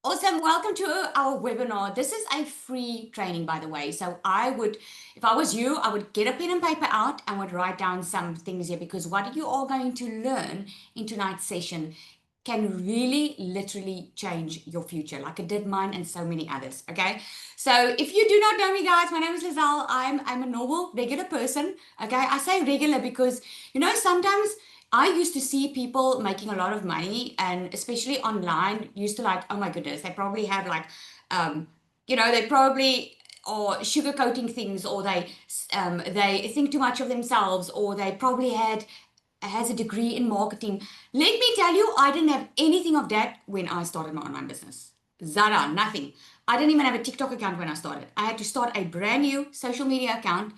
Awesome. Welcome to our webinar. This is a free training, by the way. So if I was you, I would get a pen and paper out and would write down some things here, because what you are going to learn in tonight's session can really literally change your future, like it did mine and so many others. Okay. So if you do not know me, guys, my name is Lizelle. I'm a normal, regular person. Okay. I say regular because, sometimes I used to see people making a lot of money, and especially online, used to like, oh my goodness, they probably have like, um, they probably or sugarcoating things, or they think too much of themselves, or they probably has a degree in marketing. Let me tell you, I didn't have anything of that when I started my online business. Zara, nothing. I didn't even have a TikTok account when I started. I had to start a brand new social media account,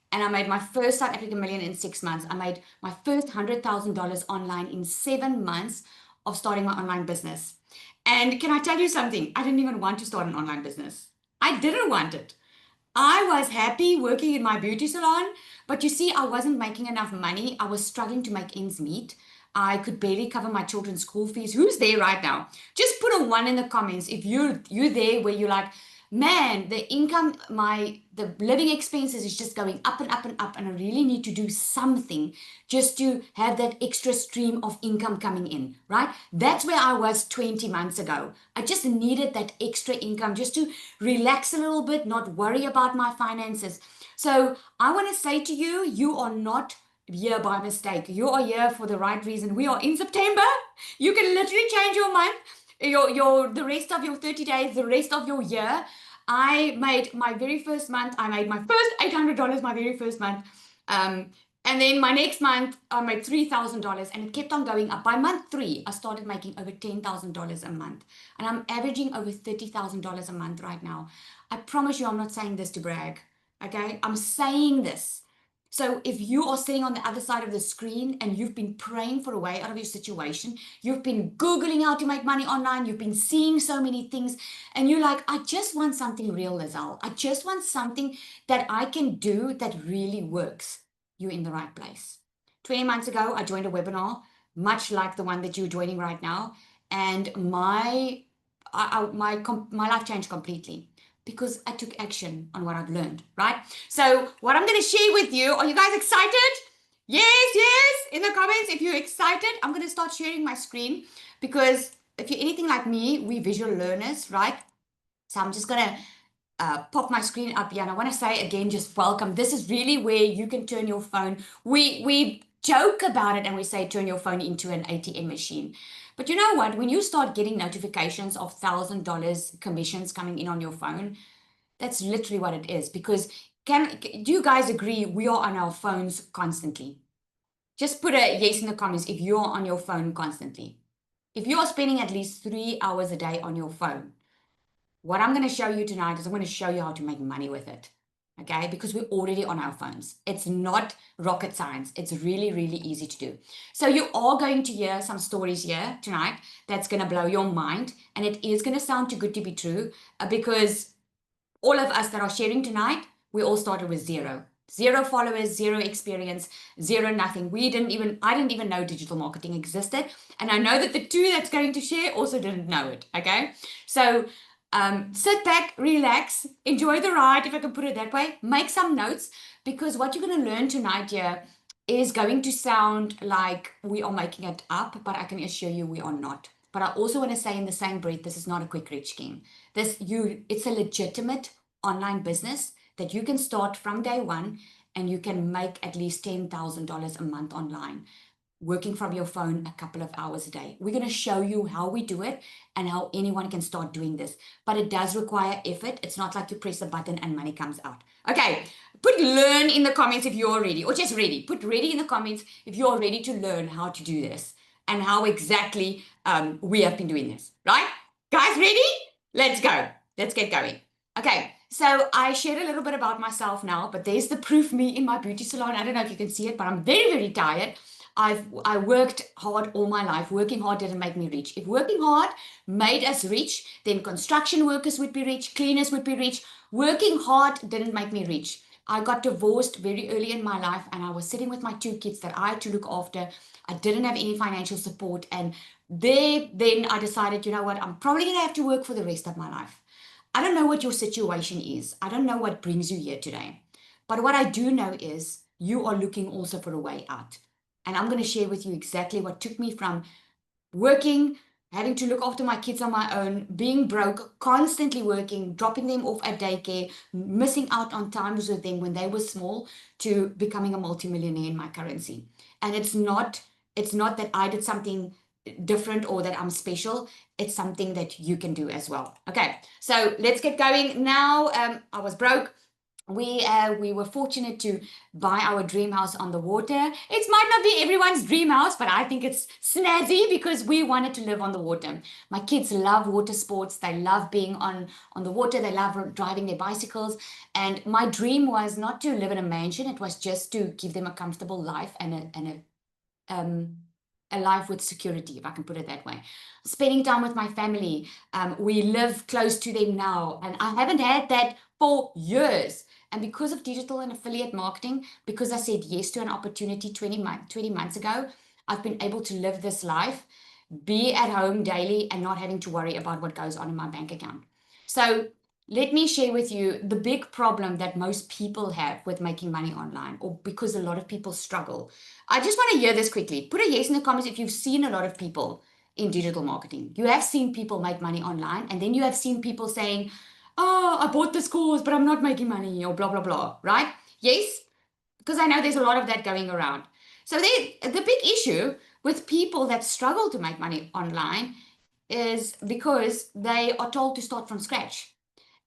and I made my first South African million in 6 months. I made my first $100,000 online in 7 months of starting my online business. And can I tell you something? I didn't even want to start an online business. I didn't want it. I was happy working in my beauty salon, but you see, I wasn't making enough money. I was struggling to make ends meet. I could barely cover my children's school fees. Who's there right now? Just put a one in the comments if you're there where you're like, man, the income, the living expenses is just going up and up and up, and I really need to do something just to have that extra stream of income coming in, right? That's where I was 20 months ago. I just needed that extra income just to relax a little bit, not worry about my finances. So I want to say to you, you are not here by mistake. You are here for the right reason. We are in September. You can literally change your month, the rest of your 30 days, the rest of your year. I made my very first month, I made my first $800 my very first month. And then my next month, I made $3,000, and it kept on going up. By month 3, I started making over $10,000 a month. And I'm averaging over $30,000 a month right now. I promise you, I'm not saying this to brag. Okay? I'm saying this. So if you are sitting on the other side of the screen and you've been praying for a way out of your situation, you've been Googling how to make money online, you've been seeing so many things, and you're like, I just want something real, Lizelle. I just want something that I can do that really works. You're in the right place. 20 months ago, I joined a webinar, much like the one that you're joining right now, and my life changed completely because I took action on what I've learned, right? So what I'm going to share with you, are you guys excited? Yes, yes, in the comments, if you're excited. I'm going to start sharing my screen, because if you're anything like me, we visual learners, right? So I'm just going to pop my screen up here. And I want to say again, just welcome. This is really where you can turn your phone. We joke about it and we say turn your phone into an ATM machine. But you know what? When you start getting notifications of $1,000 commissions coming in on your phone, that's literally what it is. Because do you guys agree we are on our phones constantly? Just put a yes in the comments if you're on your phone constantly. If you are spending at least 3 hours a day on your phone, what I'm going to show you tonight is I'm going to show you how to make money with it. Okay, because we're already on our phones. It's not rocket science. It's really, really easy to do. So you are going to hear some stories here tonight that's going to blow your mind. And it is going to sound too good to be true, because all of us that are sharing tonight, we all started with zero. Zero followers, zero experience, zero nothing. I didn't even know digital marketing existed. And I know that the two that's going to share also didn't know it. Okay. So sit back, relax, enjoy the ride, if I can put it that way. Make some notes, because what you're going to learn tonight here is going to sound like we are making it up, but I can assure you we are not. But I also want to say in the same breath, this is not a quick rich scheme. It's a legitimate online business that you can start from day one, and you can make at least $10,000 a month online, working from your phone a couple of hours a day. We're going to show you how we do it and how anyone can start doing this. But it does require effort. It's not like you press a button and money comes out. Okay, put learn in the comments if you're ready, or just ready. Put ready in the comments if you're ready to learn how to do this and how exactly we have been doing this, right? Guys, ready? Let's go. Let's get going. Okay, so I shared a little bit about myself now, but there's the proof me in my beauty salon. I don't know if you can see it, but I'm very, very tired. I worked hard all my life. Working hard didn't make me rich. If working hard made us rich, then construction workers would be rich, cleaners would be rich. Working hard didn't make me rich. I got divorced very early in my life, and I was sitting with my two kids that I had to look after. I didn't have any financial support. And then I decided, you know what, I'm probably going to have to work for the rest of my life. I don't know what your situation is. I don't know what brings you here today. But what I do know is you are looking also for a way out. And I'm going to share with you exactly what took me from working, having to look after my kids on my own, being broke, constantly working, dropping them off at daycare, missing out on times with them when they were small, to becoming a multimillionaire in my currency. And it's not that I did something different or that I'm special. It's something that you can do as well. Okay, so let's get going now. I was broke. We were fortunate to buy our dream house on the water. It might not be everyone's dream house, but I think it's snazzy because we wanted to live on the water. My kids love water sports. They love being on the water. They love driving their bicycles. And my dream was not to live in a mansion. It was just to give them a comfortable life and a life with security, if I can put it that way. Spending time with my family. We live close to them now, and I haven't had that for years. And because of digital and affiliate marketing, because I said yes to an opportunity 20 months ago, I've been able to live this life, be at home daily, and not having to worry about what goes on in my bank account. So let me share with you the big problem that most people have with making money online, or because a lot of people struggle. I just want to hear this quickly. Put a yes in the comments if you've seen a lot of people in digital marketing. You have seen people make money online, and then you have seen people saying, oh, I bought this course, but I'm not making money, or blah, blah, blah, right? Yes, because I know there's a lot of that going around. So the big issue with people that struggle to make money online is because they are told to start from scratch.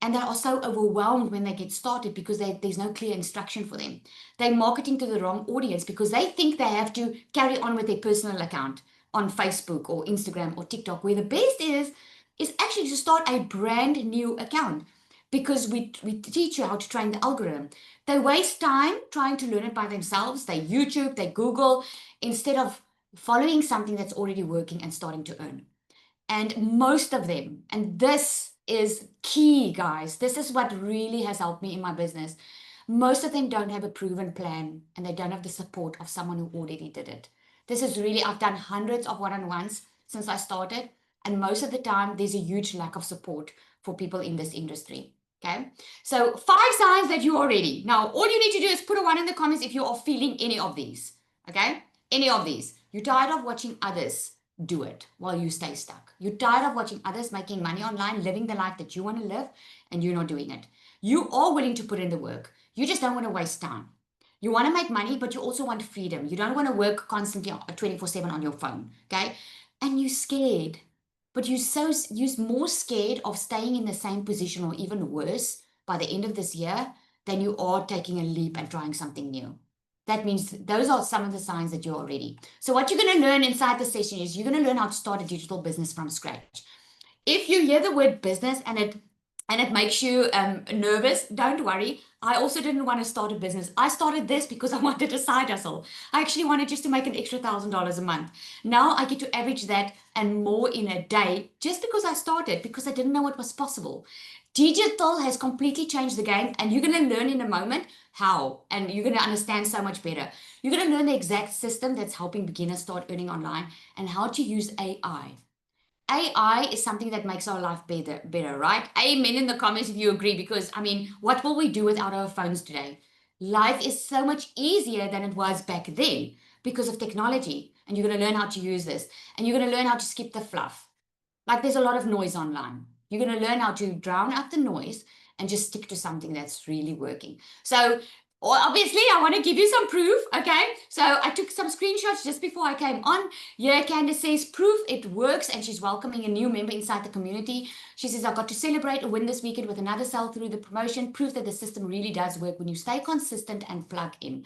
And they are so overwhelmed when they get started because there's no clear instruction for them. They're marketing to the wrong audience because they think they have to carry on with their personal account on Facebook or Instagram or TikTok, where the best is actually to start a brand new account, because we teach you how to train the algorithm. They waste time trying to learn it by themselves. They YouTube, they Google, instead of following something that's already working and starting to earn. And most of them, and this is key, guys, this is what really has helped me in my business. Most of them don't have a proven plan, and they don't have the support of someone who already did it. This is really, I've done hundreds of one-on-ones since I started, and most of the time there's a huge lack of support for people in this industry. Okay, so 5 signs that you are ready. Now, all you need to do is put a 1 in the comments if you are feeling any of these. Okay, any of these. You're tired of watching others do it while you stay stuck. You're tired of watching others making money online, living the life that you want to live, and you're not doing it. You are willing to put in the work. You just don't want to waste time. You want to make money, but you also want freedom. You don't want to work constantly 24/7 on your phone, okay? And you're scared, but you're more scared of staying in the same position, or even worse, by the end of this year, than you are taking a leap and trying something new. That means those are some of the signs that you're ready. So what you're going to learn inside the session is you're going to learn how to start a digital business from scratch. If you hear the word business and it makes you nervous, don't worry. I also didn't want to start a business. I started this because I wanted a side hustle. I actually wanted just to make an extra $1,000 a month. Now I get to average that and more in a day, just because I started, because I didn't know what was possible. Digital has completely changed the game, and you're going to learn in a moment how, and you're going to understand so much better. You're going to learn the exact system that's helping beginners start earning online, and how to use AI. AI is something that makes our life better, right? Amen in the comments if you agree, because I mean, what will we do without our phones today? Life is so much easier than it was back then because of technology, and you're going to learn how to use this, and you're going to learn how to skip the fluff. Like, there's a lot of noise online. You're going to learn how to drown out the noise and just stick to something that's really working. So obviously, I want to give you some proof, okay? So I took some screenshots just before I came on. Yeah, Candace says proof it works, and she's welcoming a new member inside the community. She says, I got to celebrate a win this weekend with another sell through the promotion. Proof that the system really does work when you stay consistent and plug in.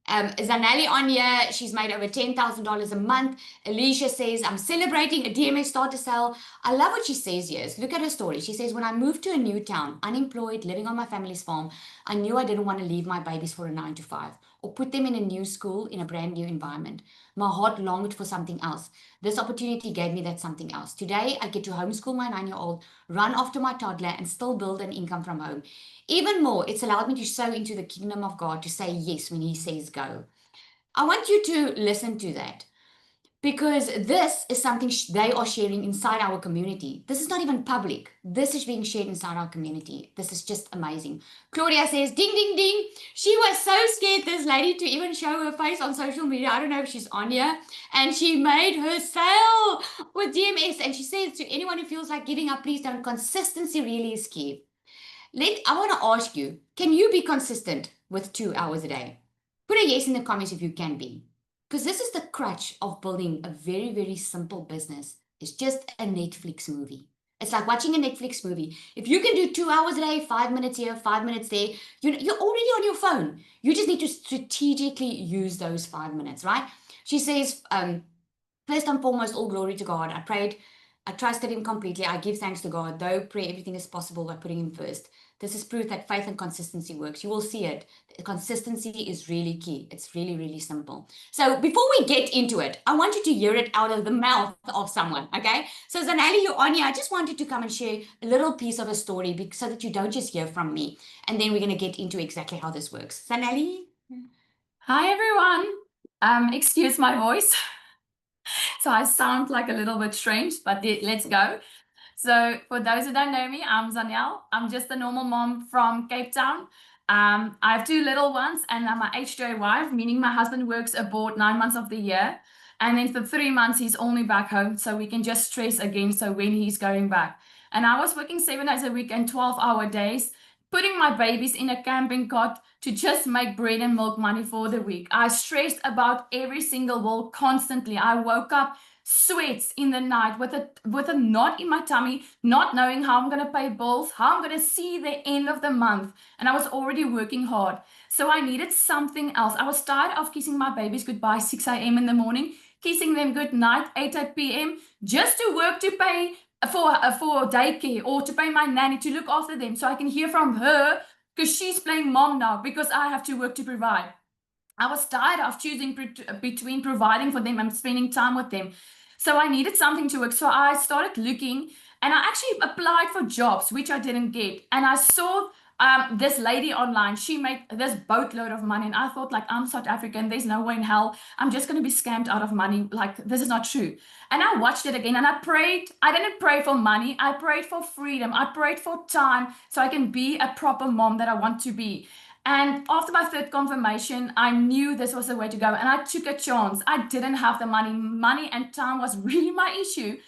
Zanelli on here, she's made over $10,000 a month. Alicia says, I'm celebrating a DMA starter sale. I love what she says here. Look at her story. She says, when I moved to a new town, unemployed, living on my family's farm, I knew I didn't want to leave my babies for a 9 to 5 or put them in a new school in a brand new environment. My heart longed for something else. This opportunity gave me that something else. Today, I get to homeschool my 9-year-old, run after my toddler, and still build an income from home. Even more, it's allowed me to sow into the kingdom of God, to say yes when He says go. I want you to listen to that, because this is something they are sharing inside our community. This is not even public. This is being shared inside our community. This is just amazing. Claudia says, ding, ding, ding. She was so scared, this lady, to even show her face on social media. I don't know if she's on here. And she made her sale with DMS. And she says to anyone who feels like giving up, please don't. Consistency really is key. I want to ask you, can you be consistent with 2 hours a day? Put a yes in the comments if you can be. Because this is the crutch of building a very, very simple business. It's just a Netflix movie. It's like watching a Netflix movie. If you can do 2 hours a day, 5 minutes here, 5 minutes there, you're already on your phone. You just need to strategically use those 5 minutes, right? She says, first and foremost, all glory to God. I prayed, I trusted Him completely. I give thanks to God, though pray everything is possible by putting Him first. This is proof that faith and consistency works. You will see it. Consistency is really key. It's really, really simple. So before we get into it, I want you to hear it out of the mouth of someone, okay? So Zanelli, you're on here. I just wanted to come and share a little piece of a story so that you don't just hear from me. And then we're going to get into exactly how this works. Zanelli? Hi, everyone. Excuse my voice. So I sound like a little bit strange, but let's go. So for those who don't know me, I'm Zanelle. I'm just a normal mom from Cape Town. I have 2 little ones, and I'm a HJ wife, meaning my husband works abroad 9 months of the year. And then for 3 months, he's only back home, so we can just stress again, so when he's going back. And I was working 7 days a week and 12-hour days, putting my babies in a camping cot to just make bread and milk money for the week. I stressed about every single bill constantly. I woke up sweats in the night with a knot in my tummy, not knowing how I'm going to pay bills, how I'm going to see the end of the month. And I was already working hard. So I needed something else. I was tired of kissing my babies goodbye 6 a.m. in the morning, kissing them good night 8 p.m. just to work to pay for daycare or to pay my nanny to look after them so I can hear from her, because she's playing mom now because I have to work to provide. I was tired of choosing between providing for them and spending time with them. So I needed something to work. So I started looking, and I actually applied for jobs, which I didn't get. And I saw this lady online. She made this boatload of money. And I thought, like, I'm South African. There's no way in hell I'm just going to be scammed out of money. Like, this is not true. And I watched it again, and I prayed. I didn't pray for money. I prayed for freedom. I prayed for time so I can be a proper mom that I want to be. And after my third confirmation, I knew this was the way to go. And I took a chance. I didn't have the money. Money and time was really my issue.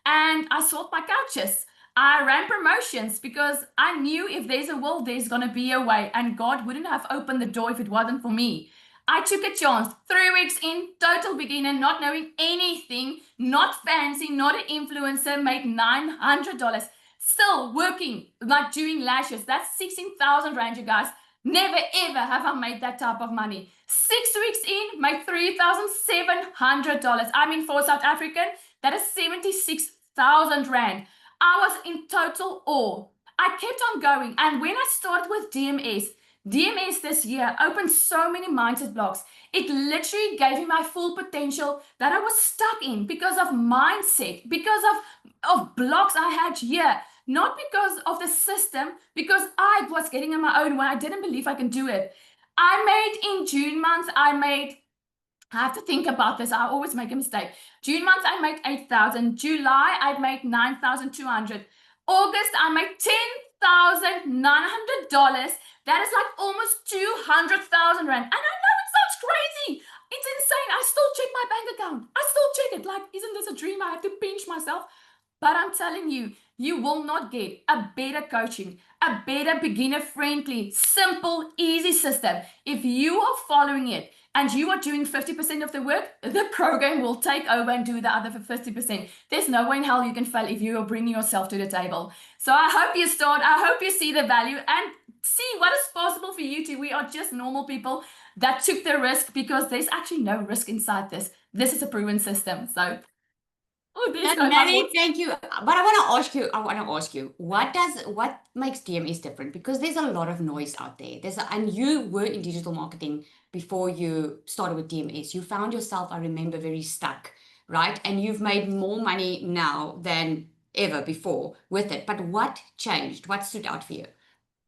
And I sold my couches. I ran promotions because I knew if there's a will, there's going to be a way. And God wouldn't have opened the door if it wasn't for me. I took a chance. 3 weeks in, total beginner, not knowing anything, not fancy, not an influencer, made $900. Still working, like doing lashes. That's 16,000 Rand, you guys. Never ever have I made that type of money. 6 weeks in, made $3,700. I mean, for South African, that is 76,000 Rand. I was in total awe. I kept on going. And when I started with DMS this year opened so many mindset blocks. It literally gave me my full potential that I was stuck in because of mindset, because of blocks I had here. Not because of the system, because I was getting in my own way. I didn't believe I can do it. I made in June month, I have to think about this. I always make a mistake. June month, I made 8,000. July, I made 9,200. August, I made $10,900. That is like almost 200,000 Rand. And I know it sounds crazy. It's insane. I still check my bank account. I still check it. Like, isn't this a dream? I have to pinch myself. But I'm telling you, you will not get a better coaching, a better beginner-friendly, simple, easy system. If you are following it and you are doing 50% of the work, the program will take over and do the other for 50%. There's no way in hell you can fail if you are bringing yourself to the table. So I hope you start. I hope you see the value and see what is possible for you too. We are just normal people that took the risk because there's actually no risk inside this. This is a proven system. So Oh, there's And going my Mary, voice. thank you. But I want to ask you, what makes DMS different? Because there's a lot of noise out there. And you were in digital marketing before you started with DMS. You found yourself, I remember, very stuck, right? And you've made more money now than ever before with it. But what changed? What stood out for you?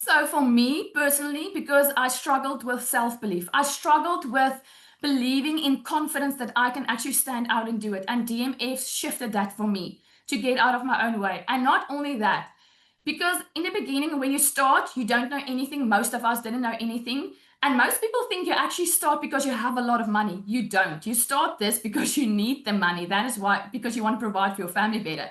So for me personally, because I struggled with self-belief, I struggled with believing in confidence that I can actually stand out and do it. And DMF shifted that for me to get out of my own way. And not only that, because in the beginning, when you start, you don't know anything. Most of us didn't know anything. And most people think you actually start because you have a lot of money. You don't. You start this because you need the money. That is why, because you want to provide for your family better.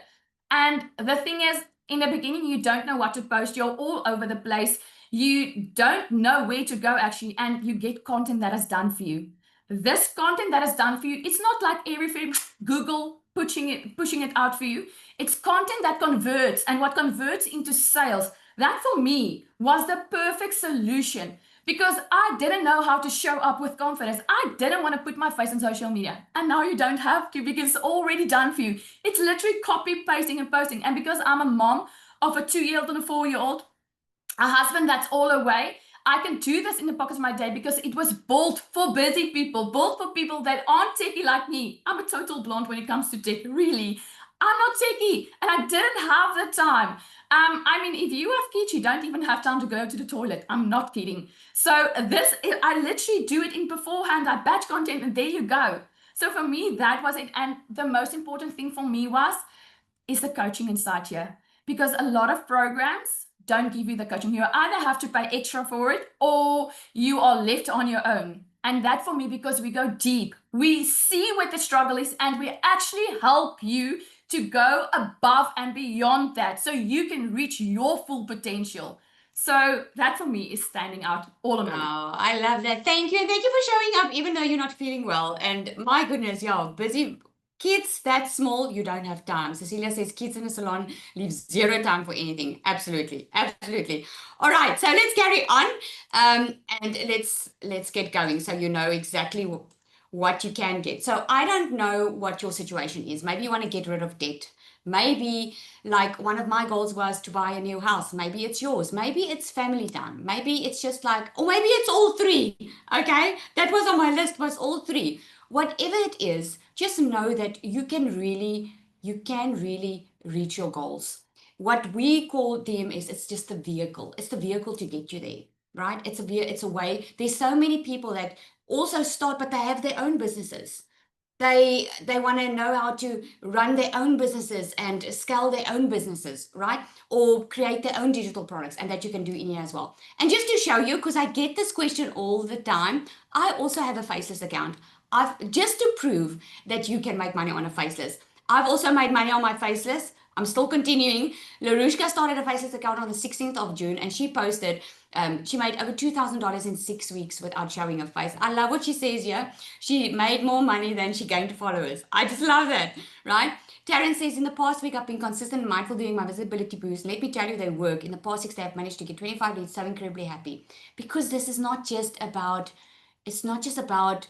And the thing is, in the beginning, you don't know what to post. You're all over the place. You don't know where to go actually, and you get content that is done for you. This content that is done for you, it's not like everything Google pushing it out for you. It's content that converts, and what converts into sales. That for me was the perfect solution because I didn't know how to show up with confidence. I didn't want to put my face on social media. And now you don't have to because it's already done for you. It's literally copy, pasting, and posting. And because I'm a mom of a 2-year-old and a 4-year-old, a husband that's all away, I can do this in the pockets of my day because it was built for busy people, built for people that aren't techy like me. I'm a total blonde when it comes to tech, really. I'm not techy, and I didn't have the time. I mean, if you have kids, you don't even have time to go to the toilet. I'm not kidding. So I literally do it in beforehand. I batch content, and there you go. So for me, that was it. And the most important thing for me was is the coaching inside here because a lot of programs don't give you the coaching. You either have to pay extra for it or you are left on your own. And that for me, because we go deep, we see what the struggle is and we actually help you to go above and beyond that so you can reach your full potential. So that for me is standing out all in all. Oh, I love that. Thank you. And thank you for showing up, even though you're not feeling well. And my goodness, yeah, busy kids that small, you don't have time. Cecilia says kids in a salon leave zero time for anything. Absolutely. Absolutely. All right. So let's carry on. And let's get going so you know exactly what you can get. So I don't know what your situation is. Maybe you want to get rid of debt. Maybe like one of my goals was to buy a new house. Maybe it's yours. Maybe it's family time. Maybe it's just like, or maybe it's all three. Okay. That was on my list, was all three. Whatever it is, just know that you can really reach your goals. What we call DMS, it's just the vehicle. It's the vehicle to get you there, right? It's a way. There's so many people that also start, but they have their own businesses. They want to know how to run their own businesses and scale their own businesses, right? Or create their own digital products, and that you can do in here as well. And just to show you, because I get this question all the time, I also have a faceless account. I've just to prove that you can make money on a faceless. I've also made money on my faceless. I'm still continuing. Larushka started a faceless account on the 16th of June, and she posted she made over $2,000 in 6 weeks without showing her face. I love what she says here. She made more money than she gained followers. I just love that, right? Taryn says, in the past week, I've been consistent and mindful doing my visibility boost. Let me tell you, they work. In the past 6 days, I've managed to get 25 leads. So incredibly happy. Because this is not just about, it's not just about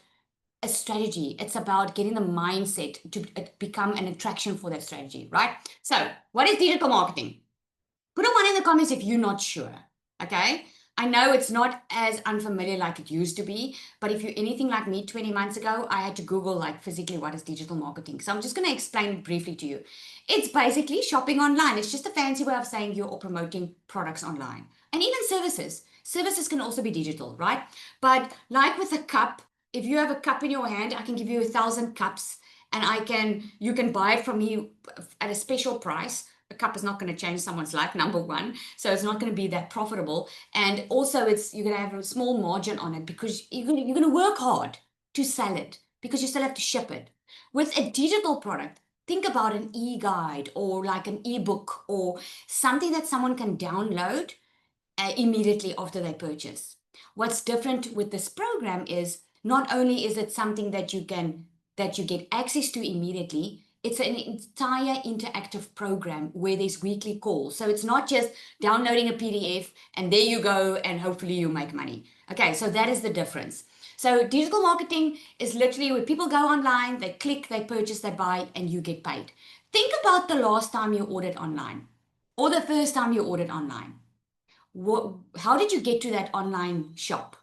a strategy. It's about getting the mindset to become an attraction for that strategy, right? So what is digital marketing? Put a one in the comments if you're not sure. Okay. I know it's not as unfamiliar like it used to be, but if you're anything like me 20 months ago, I had to Google like physically what is digital marketing. So I'm just going to explain briefly to you. It's basically shopping online. It's just a fancy way of saying you're promoting products online and even services. Services can also be digital, right? But like with a cup, if you have a cup in your hand, I can give you 1,000 cups and you can buy it from me at a special price. A cup is not going to change someone's life, number one. So it's not going to be that profitable. And also you're going to have a small margin on it because you're going to work hard to sell it because you still have to ship it. With a digital product, think about an e-guide or like an ebook or something that someone can download immediately after they purchase. What's different with this program is not only is it something that you get access to immediately, it's an entire interactive program where there's weekly calls. So it's not just downloading a PDF and there you go and hopefully you make money. Okay, so that is the difference. So digital marketing is literally where people go online, they click, they purchase, they buy, and you get paid. Think about the last time you ordered online or the first time you ordered online. How did you get to that online shop?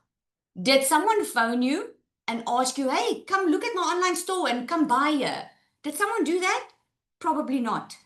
Did someone phone you and ask you, hey, come look at my online store and come buy here? Did someone do that? Probably not.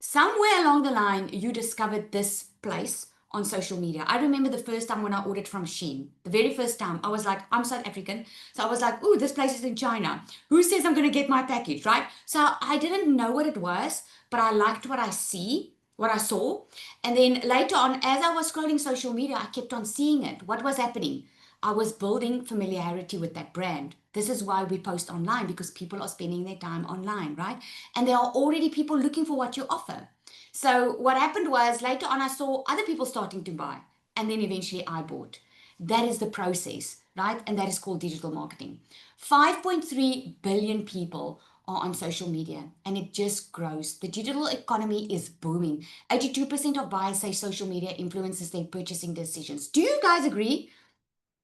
Somewhere along the line, you discovered this place on social media. I remember the first time when I ordered from Shein, the very first time, I was like, I'm South African. So I was like, ooh, this place is in China. Who says I'm going to get my package, right? So I didn't know what it was, but I liked what I saw. And then later on, as I was scrolling social media, I kept on seeing it. What was happening? I was building familiarity with that brand. This is why we post online, because people are spending their time online, right? And there are already people looking for what you offer. So what happened was later on, I saw other people starting to buy, and then eventually I bought. That is the process, right? And that is called digital marketing. 5.3 billion people are on social media, and it just grows. The digital economy is booming. 82% of buyers say social media influences their purchasing decisions. Do you guys agree?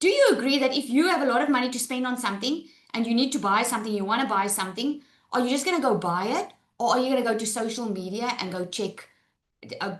Do you agree that if you have a lot of money to spend on something and you need to buy something, you want to buy something, are you just going to go buy it? Or are you going to go to social media and go check,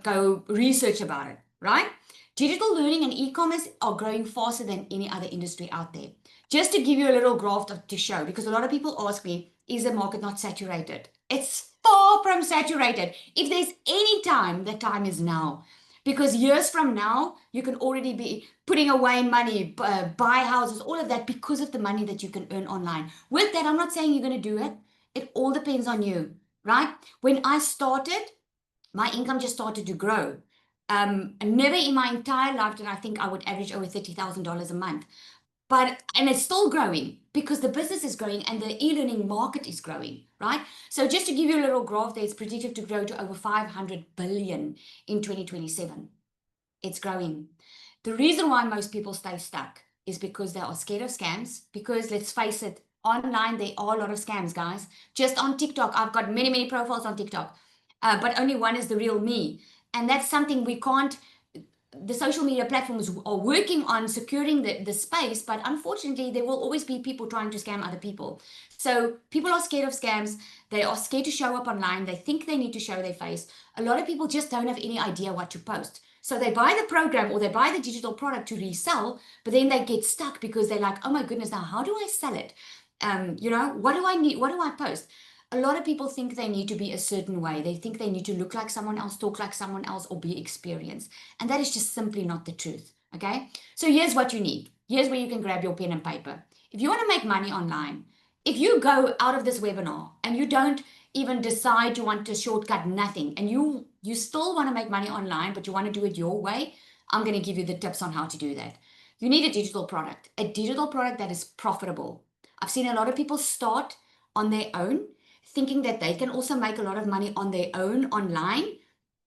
go research about it, right? Digital learning and e-commerce are growing faster than any other industry out there. Just to give you a little graph to show, because a lot of people ask me, is the market not saturated? It's far from saturated. If there's any time, the time is now. Because years from now, you can already be putting away money, buy houses, all of that because of the money that you can earn online. With that, I'm not saying you're going to do it. It all depends on you, right? When I started, my income just started to grow. Never in my entire life did I think I would average over $30,000 a month. And it's still growing because the business is growing and the e-learning market is growing, right? So just to give you a little graph there, it's predicted to grow to over 500 billion in 2027. It's growing. The reason why most people stay stuck is because they are scared of scams. Because let's face it, online there are a lot of scams, guys. Just on TikTok, I've got many, many profiles on TikTok, but only one is the real me. And that's something we can't, the social media platforms are working on securing the space, but unfortunately, there will always be people trying to scam other people. So people are scared of scams. They are scared to show up online. They think they need to show their face. A lot of people just don't have any idea what to post. So they buy the program or they buy the digital product to resell, but then they get stuck because they're like, oh my goodness, now how do I sell it? What do I need? What do I post? A lot of people think they need to be a certain way. They think they need to look like someone else, talk like someone else, or be experienced. And that is just simply not the truth. Okay. So here's what you need. Here's where you can grab your pen and paper. If you want to make money online, if you go out of this webinar and you don't even decide you want to shortcut nothing and you still want to make money online, but you want to do it your way, I'm going to give you the tips on how to do that. You need a digital product that is profitable. I've seen a lot of people start on their own thinking that they can also make a lot of money on their own online.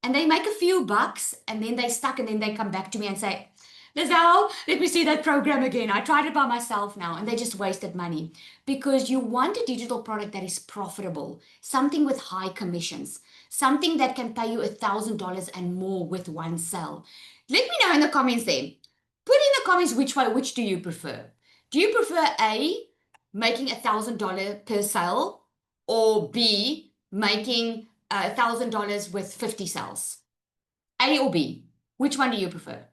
And they make a few bucks and then they stuck and then they come back to me and say, Lizelle, let me see that program again. I tried it by myself now and they just wasted money because you want a digital product that is profitable, something with high commissions, something that can pay you $1,000 and more with one sell. Let me know in the comments there. Put in the comments which do you prefer? Do you prefer A, making $1,000 per sale, or B, making $1,000 with 50 sales? A or B? Which one do you prefer?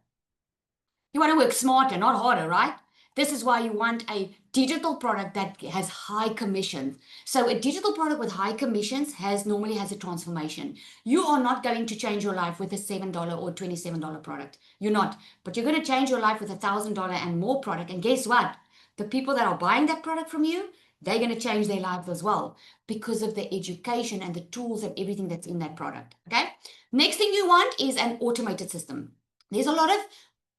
You want to work smarter, not harder, right? This is why you want a digital product that has high commissions. So a digital product with high commissions normally has a transformation. You are not going to change your life with a $7 or $27 product. You're not. But you're going to change your life with $1,000 and more product. And guess what? The people that are buying that product from you, they're going to change their lives as well because of the education and the tools and everything that's in that product. Okay. Next thing you want is an automated system. There's a lot of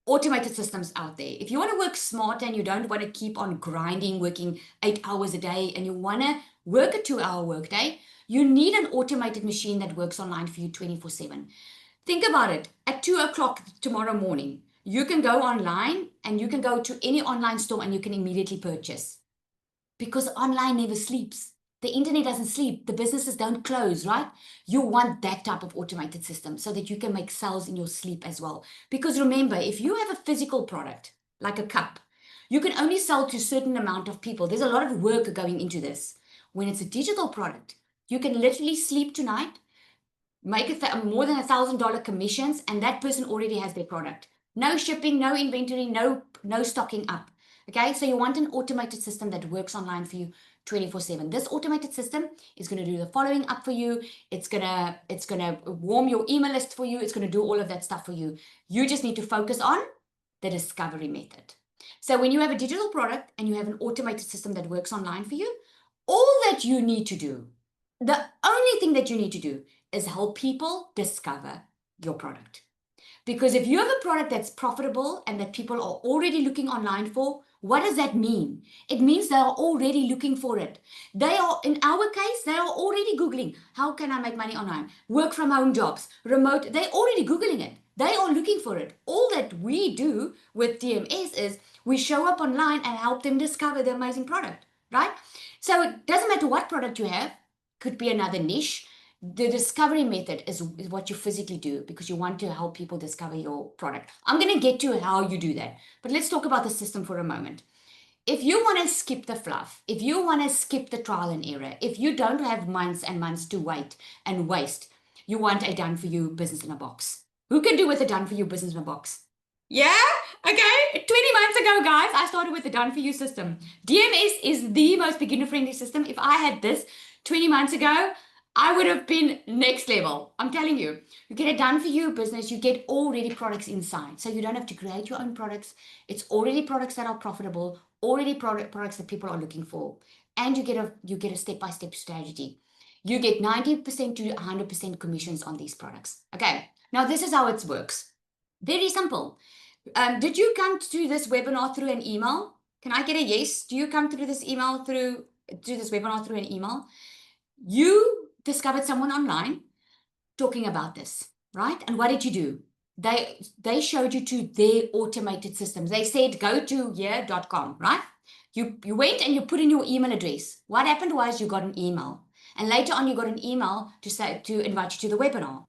automated systems out there. If you want to work smart and you don't want to keep on grinding, working 8 hours a day, and you want to work a 2-hour workday, you need an automated machine that works online for you 24/7. Think about it. At 2 o'clock tomorrow morning, you can go online and you can go to any online store and you can immediately purchase because online never sleeps. The internet doesn't sleep. The businesses don't close, right? You want that type of automated system so that you can make sales in your sleep as well. Because remember, if you have a physical product, like a cup, you can only sell to a certain amount of people. There's a lot of work going into this. When it's a digital product, You can literally sleep tonight, make more than $1,000 commissions, and that person already has their product. No shipping, no inventory, no stocking up. Okay, so you want an automated system that works online for you 24/7. This automated system is going to do the following up for you. It's gonna warm your email list for you. It's going to do all of that stuff for you. You just need to focus on the discovery method. So when you have a digital product and you have an automated system that works online for you, all that you need to do, the only thing that you need to do is help people discover your product. Because if you have a product that's profitable and that people are already looking online for, what does that mean? It means they are already looking for it. They are, in our case, they are already Googling, how can I make money online? Work from home jobs, remote, they're already Googling it. They are looking for it. All that we do with DMS is we show up online and help them discover the amazing product, right? So it doesn't matter what product you have, could be another niche. The discovery method is what you physically do because you want to help people discover your product. I'm going to get to how you do that, but let's talk about the system for a moment. If you want to skip the fluff, if you want to skip the trial and error, if you don't have months and months to wait and waste, you want a done for you business in a box. Who can do with a done for you business in a box? Yeah? Okay. 20 months ago, guys, I started with the done for you system. DMS is the most beginner friendly system. If I had this 20 months ago, I would have been next level. I'm telling you, you get a done for you business, you get already products inside. So you don't have to create your own products. It's already products that are profitable, already products that people are looking for. And you get a step-by-step strategy. You get 90% to 100% commissions on these products. Okay. Now this is how it works. Very simple. Did you come to this webinar through an email? Can I get a yes? Do you come through this webinar through an email? You discovered someone online talking about this, right? And what did you do? They showed you to their automated systems. They said go to here.com, right? You went and you put in your email address. What happened was you got an email. And later on you got an email to invite you to the webinar.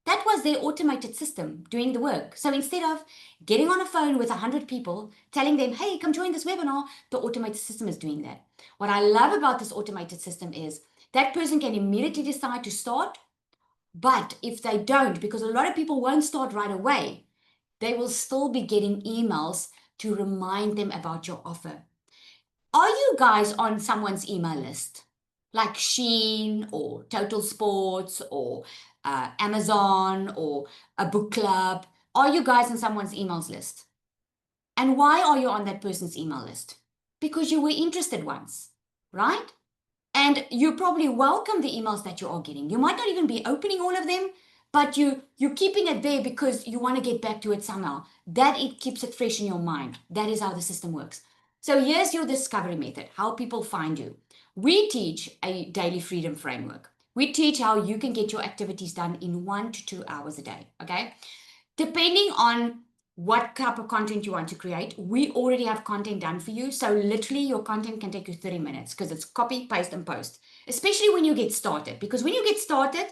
That was their automated system doing the work. So instead of getting on a phone with 100 people, telling them, hey, come join this webinar, the automated system is doing that. What I love about this automated system is that person can immediately decide to start. But if they don't, because a lot of people won't start right away, they will still be getting emails to remind them about your offer. Are you guys on someone's email list? Like Shein or Total Sports or Amazon or a book club? Are you guys on someone's emails list? And why are you on that person's email list? Because you were interested once, right? And you probably welcome the emails that you are getting. You might not even be opening all of them, but you're keeping it there because you want to get back to it somehow. That it keeps it fresh in your mind. That is how the system works. So here's your discovery method, how people find you. We teach a daily freedom framework. We teach how you can get your activities done in 1 to 2 hours a day. Okay. Depending on what type of content you want to create, we already have content done for you. So literally your content can take you 30 minutes because it's copy, paste, and post, especially when you get started. Because when you get started,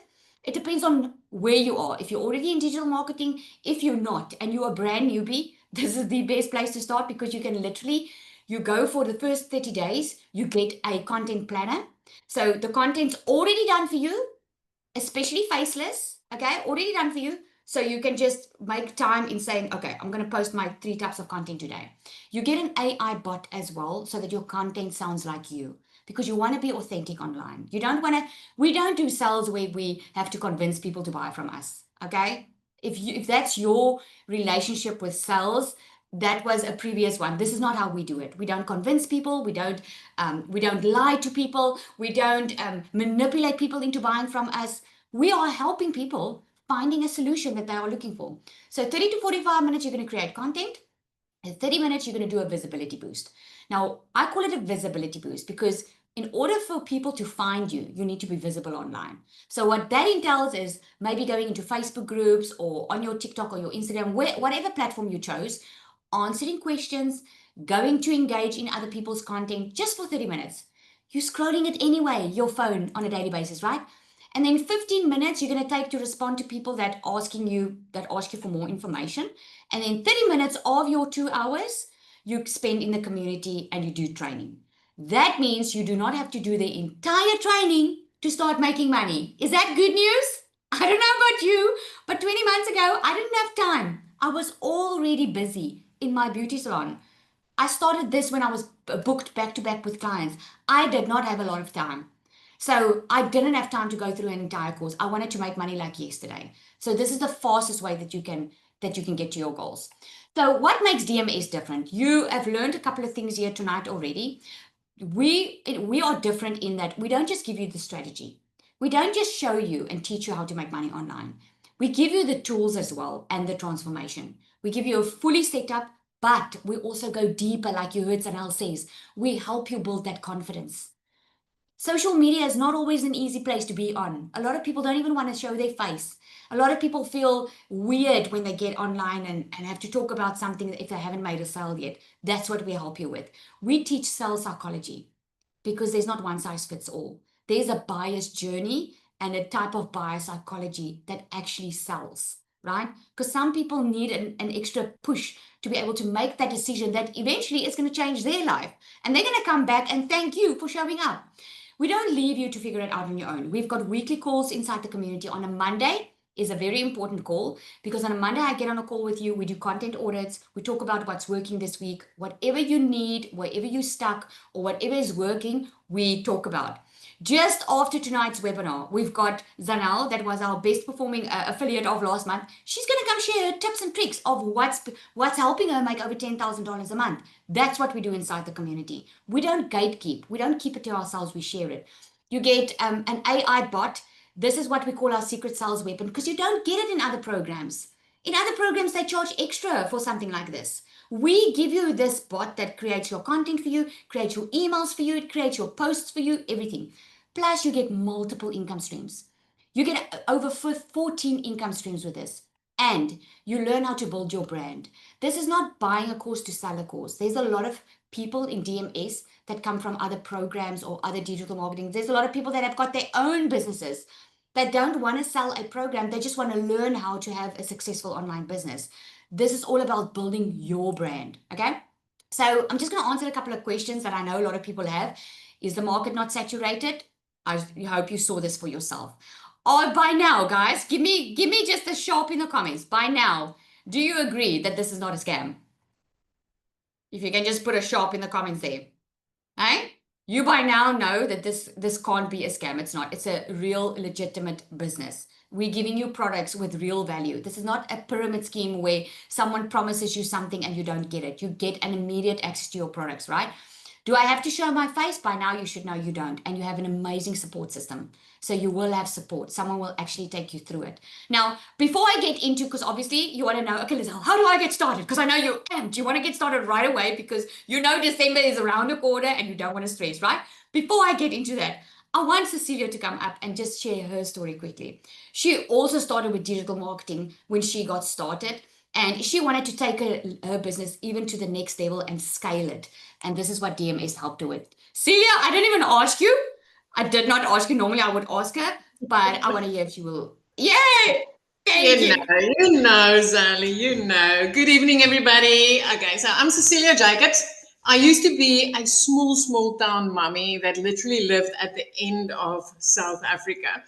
it depends on where you are. If you're already in digital marketing, if you're not, and you're a brand newbie, this is the best place to start because you can literally, you go for the first 30 days, you get a content planner. So the content's already done for you, especially faceless, okay, already done for you. So you can just make time in saying, okay, I'm going to post my 3 types of content today. You get an AI bot as well so that your content sounds like you because you want to be authentic online. You don't want to, we don't do sales where we have to convince people to buy from us, okay? If that's your relationship with sales, that was a previous one. This is not how we do it. We don't convince people. We don't lie to people. We don't manipulate people into buying from us. We are helping people finding a solution that they are looking for. So 30 to 45 minutes, you're going to create content. In 30 minutes, you're going to do a visibility boost. Now, I call it a visibility boost because in order for people to find you, you need to be visible online. So what that entails is maybe going into Facebook groups or on your TikTok or your Instagram, whatever platform you chose, answering questions, going to engage in other people's content just for 30 minutes. You're scrolling it anyway, your phone on a daily basis, right? And then 15 minutes you're going to take to respond to people that ask you for more information. And then 30 minutes of your 2 hours you spend in the community and you do training. That means you do not have to do the entire training to start making money. Is that good news? I don't know about you, but 20 months ago, I didn't have time. I was already busy in my beauty salon. I started this when I was booked back to back with clients. I did not have a lot of time. So I didn't have time to go through an entire course. I wanted to make money like yesterday. So this is the fastest way that you can get to your goals. So what makes DMS different? You have learned a couple of things here tonight already. We are different in that we don't just give you the strategy. We don't just show you and teach you how to make money online. We give you the tools as well and the transformation. We give you a fully set up, but we also go deeper, like you heard Sanel says. We help you build that confidence. Social media is not always an easy place to be on. A lot of people don't even want to show their face. A lot of people feel weird when they get online and have to talk about something if they haven't made a sale yet. That's what we help you with. We teach sales psychology because there's not one size fits all. There's a buyer's journey and a type of buyer psychology that actually sells, right? Because some people need an extra push to be able to make that decision that eventually is going to change their life. And they're going to come back and thank you for showing up. We don't leave you to figure it out on your own. We've got weekly calls inside the community. On a Monday is a very important call because on a Monday, I get on a call with you. We do content audits. We talk about what's working this week. Whatever you need, wherever you're stuck, or whatever is working, we talk about. Just after tonight's webinar, we've got Zanel, that was our best performing affiliate of last month. She's going to come share her tips and tricks of what's helping her make over $10,000 a month. That's what we do inside the community. We don't gatekeep. We don't keep it to ourselves. We share it. You get an AI bot. This is what we call our secret sales weapon because you don't get it in other programs. In other programs, they charge extra for something like this. We give you this bot that creates your content for you, creates your emails for you, it creates your posts for you, everything. Plus, you get multiple income streams. You get over 14 income streams with this. And you learn how to build your brand. This is not buying a course to sell a course. There's a lot of people in DMS that come from other programs or other digital marketing. There's a lot of people that have got their own businesses that don't want to sell a program. They just want to learn how to have a successful online business. This is all about building your brand. Okay. So I'm just going to answer a couple of questions that I know a lot of people have. Is the market not saturated? I hope you saw this for yourself. Or by now, guys, give me just a sharp in the comments. By now, do you agree that this is not a scam? If you can just put a sharp in the comments there. Eh? You by now know that this can't be a scam. It's not. It's a real legitimate business. We're giving you products with real value. This is not a pyramid scheme where someone promises you something and you don't get it. You get an immediate access to your products, right? Do I have to show my face? By now, you should know you don't. And you have an amazing support system. So you will have support. Someone will actually take you through it. Now, before I get into, because obviously you want to know, okay, Lizelle, how do I get started? Because I know you am. Do you want to get started right away? Because you know December is around the corner and you don't want to stress, right? Before I get into that, I want Cecilia to come up and just share her story quickly. She also started with digital marketing when she got started. And she wanted to take her business even to the next level and scale it. And this is what DMS helped her with. Celia, I didn't even ask you. I did not ask you. Normally I would ask her, but I want to hear if she will. Yay! Thank you. Sally, you know. Good evening, everybody. Okay, so I'm Cecilia Jacobs. I used to be a small town mummy that literally lived at the end of South Africa.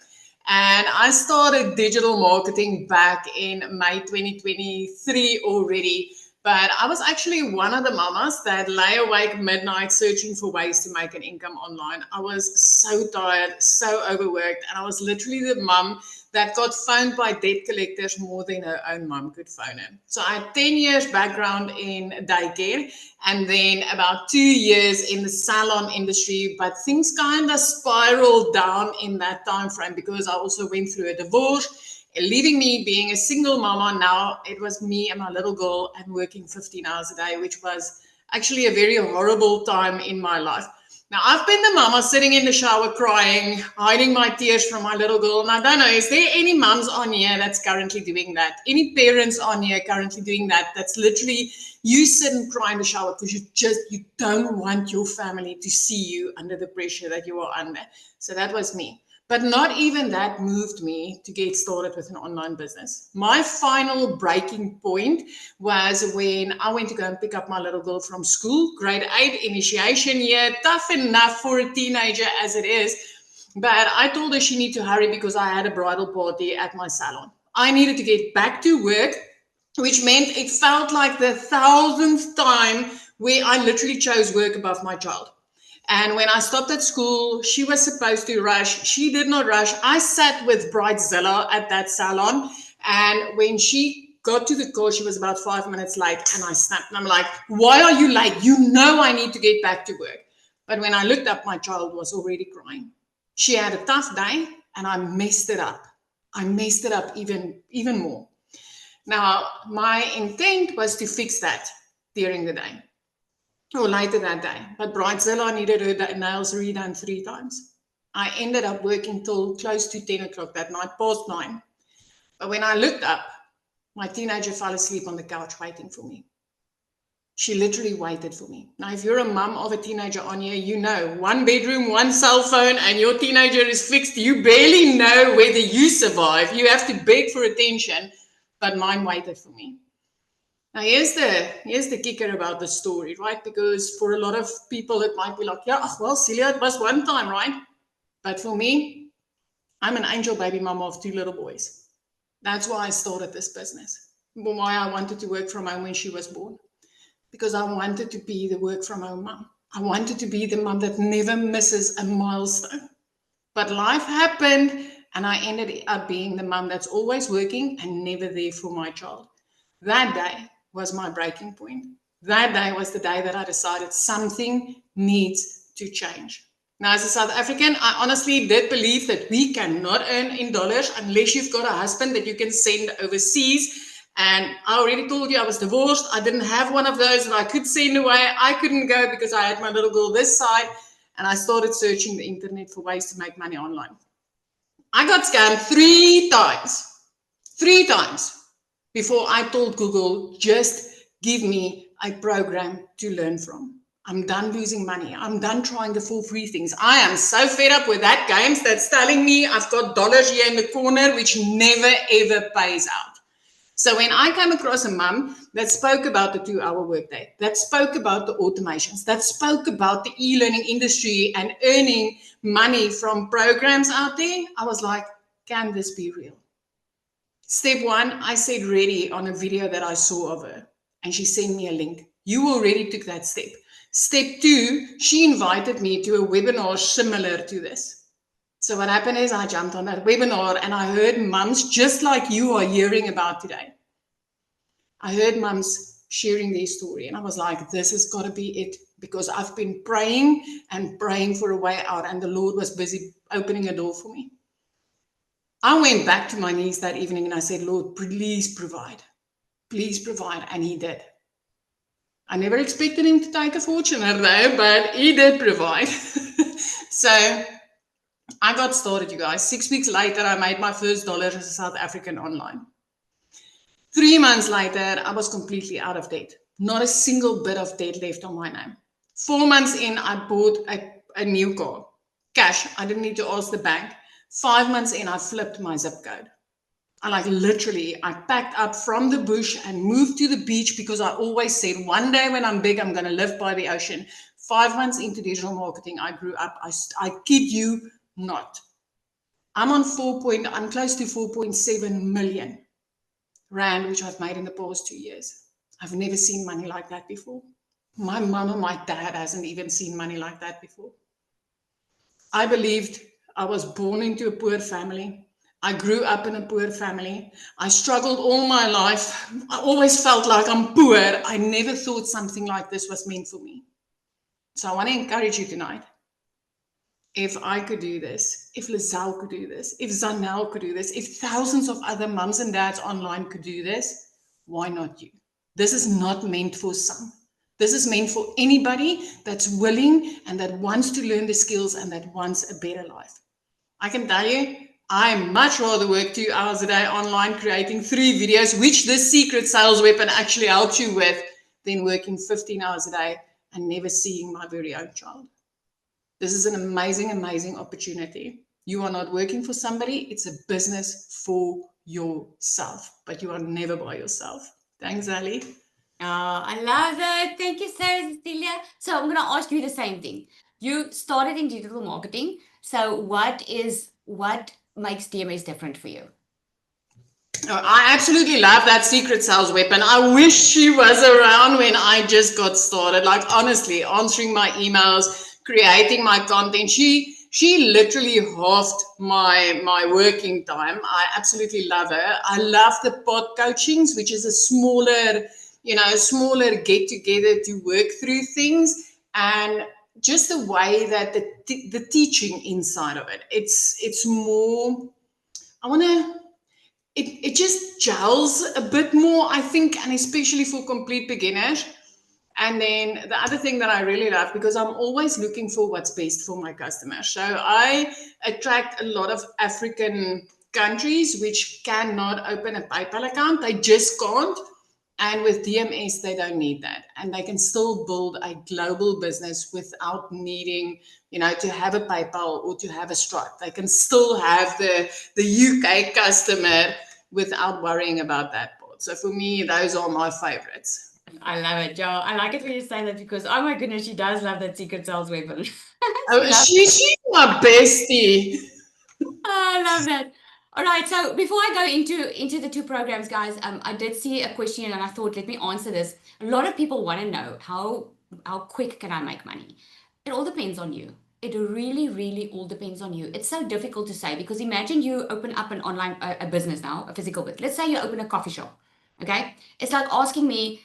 And I started digital marketing back in May 2023 already. But I was actually one of the mamas that lay awake midnight searching for ways to make an income online. I was so tired, so overworked, and I was literally the mum that got phoned by debt collectors more than her own mum could phone her. So I had 10 years background in daycare and then about 2 years in the salon industry, but things kind of spiraled down in that time frame because I also went through a divorce, leaving me being a single mama. Now it was me and my little girl and working 15 hours a day, which was actually a very horrible time in my life. Now, I've been the mama sitting in the shower crying, hiding my tears from my little girl. And I don't know, is there any mums on here that's currently doing that? Any parents on here currently doing that? That's literally you sit and cry in the shower because you don't want your family to see you under the pressure that you are under. So that was me. But not even that moved me to get started with an online business. My final breaking point was when I went to go and pick up my little girl from school, grade 8 initiation year, tough enough for a teenager as it is. But I told her she needed to hurry because I had a bridal party at my salon. I needed to get back to work, which meant it felt like the thousandth time where I literally chose work above my child. And when I stopped at school, she was supposed to rush. She did not rush. I sat with Bridezilla at that salon. And when she got to the call, she was about 5 minutes late. And I snapped. And I'm like, why are you late? You know I need to get back to work. But when I looked up, my child was already crying. She had a tough day and I messed it up. I messed it up even more. Now, my intent was to fix that during the day or later that day. But Bridezilla needed her nails redone 3 times. I ended up working till close to 10 o'clock that night, past 9. But when I looked up, my teenager fell asleep on the couch waiting for me. She literally waited for me. Now, if you're a mum of a teenager on here, you know, 1 bedroom, 1 cell phone, and your teenager is fixed, you barely know whether you survive. You have to beg for attention, but mine waited for me. Now, here's the kicker about the story, right? Because for a lot of people, it might be like, yeah, well, Celia, it was one time, right? But for me, I'm an angel baby mama of 2 little boys. That's why I started this business. Why I wanted to work from home when she was born. Because I wanted to be the work from home mom. I wanted to be the mom that never misses a milestone. But life happened and I ended up being the mom that's always working and never there for my child. That day was my breaking point. That day was the day that I decided something needs to change. Now, as a South African, I honestly did believe that we cannot earn in dollars unless you've got a husband that you can send overseas. And I already told you I was divorced. I didn't have one of those that I could send away. I couldn't go because I had my little girl this side. And I started searching the internet for ways to make money online. I got scammed 3 times. 3 times before I told Google, just give me a program to learn from. I'm done losing money. I'm done trying the for free things. I am so fed up with that games that's telling me I've got dollars here in the corner, which never ever pays out. So when I came across a mum that spoke about the 2-hour workday, that spoke about the automations, that spoke about the e-learning industry and earning money from programs out there, I was like, can this be real? Step 1, I said ready on a video that I saw of her, and she sent me a link. You already took that step. Step 2, she invited me to a webinar similar to this. So what happened is I jumped on that webinar and I heard mums just like you are hearing about today. I heard mums sharing their story and I was like, this has got to be it, because I've been praying and praying for a way out and the Lord was busy opening a door for me. I went back to my knees that evening and I said, Lord, please provide. Please provide. And he did. I never expected him to take a fortune out of that, but he did provide. So I got started, you guys. 6 weeks later, I made my first dollar as a South African online. 3 months later, I was completely out of debt. Not a single bit of debt left on my name. 4 months in, I bought a new car. Cash. I didn't need to ask the bank. 5 months in, I flipped my zip code. I packed up from the bush and moved to the beach because I always said, one day when I'm big, I'm going to live by the ocean. 5 months into digital marketing, I grew up. I kid you not. I'm close to 4.7 million rand, which I've made in the past 2 years. I've never seen money like that before. My mom and my dad hasn't even seen money like that before. I believed I was born into a poor family. I grew up in a poor family. I struggled all my life. I always felt like I'm poor. I never thought something like this was meant for me. So I want to encourage you tonight. If I could do this, if Lizelle could do this, if Zanel could do this, if thousands of other mums and dads online could do this, why not you? This is not meant for some. This is meant for anybody that's willing and that wants to learn the skills and that wants a better life. I can tell you, I much rather work 2 hours a day online creating 3 videos, which this secret sales weapon actually helps you with, than working 15 hours a day and never seeing my very own child. This is an amazing, amazing opportunity. You are not working for somebody. It's a business for yourself, but you are never by yourself. Thanks, Ali. Oh, I love that. Thank you, Sarah Cecilia. So I'm going to ask you the same thing. You started in digital marketing. So what makes DMS different for you? Oh, I absolutely love that secret sales weapon. I wish she was around when I just got started. Like honestly, answering my emails, creating my content. She literally halved my working time. I absolutely love her. I love the pod coachings, which is a smaller get together to work through things, and just the way that the teaching inside of it. It's more. I want to it just gels a bit more, I think, and especially for complete beginners. And then the other thing that I really love, because I'm always looking for what's best for my customers. So I attract a lot of African countries which cannot open a PayPal account. They just can't. And with DMS, they don't need that. And they can still build a global business without needing, to have a PayPal or to have a Stripe. They can still have the UK customer without worrying about that part. So for me, those are my favorites. I love it, Joe. I like it when you say that because, oh my goodness, she does love that secret sales weapon. She Oh, loves. she's my bestie. I love that. All right, so before I go into the two programs, guys, I did see a question and I thought, let me answer this. A lot of people want to know how quick can I make money? It all depends on you. It really, really all depends on you. It's so difficult to say because imagine you open up an online a business now, a physical business. Let's say you open a coffee shop. Okay, it's like asking me,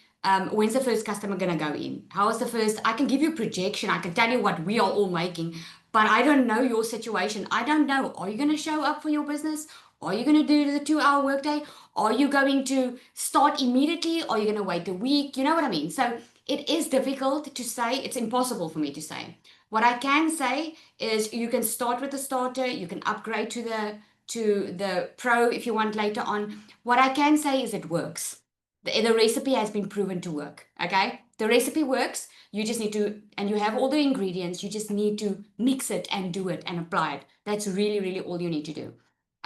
when's the first customer gonna go in? How is the first? I can give you a projection. I can tell you what we are all making, but I don't know your situation. I don't know. Are you gonna show up for your business? Are you gonna do the 2 hour workday? Are you going to start immediately? Are you gonna wait a week? You know what I mean? So it is difficult to say. It's impossible for me to say. What I can say is you can start with the starter. You can upgrade to the pro if you want later on. What I can say is it works. The recipe has been proven to work. Okay, the recipe works. You just need to, and you have all the ingredients. You just need to mix it and do it and apply it. That's really, really all you need to do.